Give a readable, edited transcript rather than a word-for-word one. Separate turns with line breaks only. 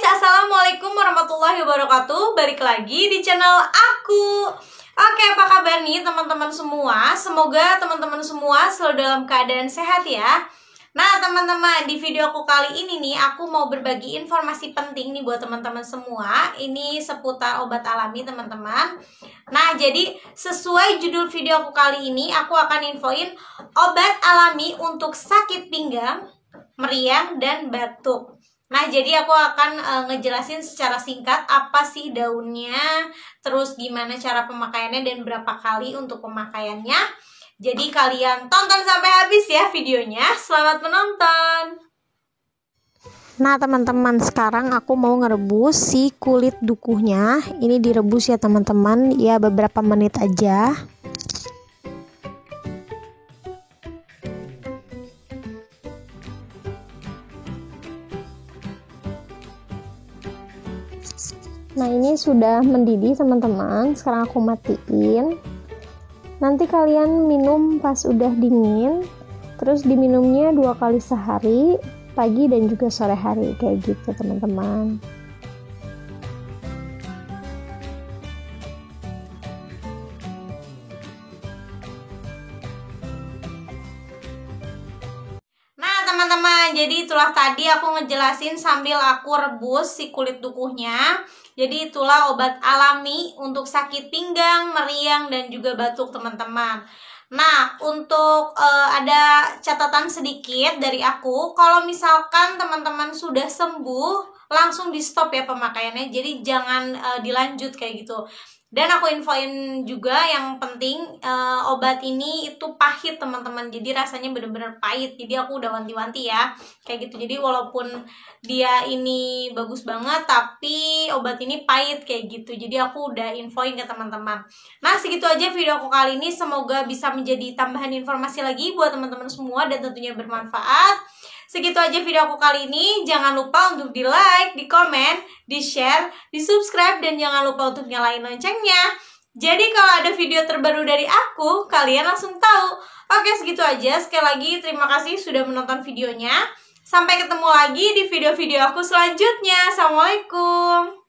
Assalamualaikum warahmatullahi wabarakatuh. Balik lagi di channel aku. Oke, apa kabar nih teman-teman semua? Semoga teman-teman semua selalu dalam keadaan sehat ya. Nah teman-teman, di video aku kali ini nih aku mau berbagi informasi penting nih buat teman-teman semua. Ini seputar obat alami teman-teman. Nah jadi sesuai judul video aku kali ini, aku akan infoin obat alami untuk sakit pinggang, meriang, dan batuk. Nah, jadi aku akan ngejelasin secara singkat apa sih daunnya, terus gimana cara pemakaiannya dan berapa kali untuk pemakaiannya. Jadi kalian tonton sampai habis ya videonya. Selamat menonton.
Nah teman-teman, sekarang aku mau ngerebus si kulit dukuhnya. Ini direbus ya teman-teman, ya beberapa menit aja. Nah ini sudah mendidih teman-teman. Sekarang aku matiin. Nanti kalian minum pas udah dingin. Terus diminumnya 2 kali sehari, pagi dan juga sore hari, kayak gitu teman-teman.
Teman-teman, jadi itulah tadi aku ngejelasin sambil aku rebus si kulit dukuhnya. Jadi itulah obat alami untuk sakit pinggang, meriang, dan juga batuk teman-teman. Nah, untuk ada catatan sedikit dari aku. Kalau misalkan teman-teman sudah sembuh, langsung di stop ya pemakaiannya. Jadi jangan dilanjut kayak gitu. Dan aku infoin juga yang penting, obat ini itu pahit teman-teman. Jadi rasanya bener-bener pahit. Jadi aku udah wanti-wanti ya kayak gitu. Jadi walaupun dia ini bagus banget, tapi obat ini pahit kayak gitu. Jadi aku udah infoin ke teman-teman. Nah segitu aja video aku kali ini. Semoga bisa menjadi tambahan informasi lagi buat teman-teman semua dan tentunya bermanfaat. Segitu aja video aku kali ini. Jangan lupa untuk di like, di komen, di share, di subscribe, dan jangan lupa untuk nyalain loncengnya. Jadi kalau ada video terbaru dari aku, kalian langsung tahu. Oke, segitu aja. Sekali lagi terima kasih sudah menonton videonya. Sampai ketemu lagi di video-video aku selanjutnya. Assalamualaikum.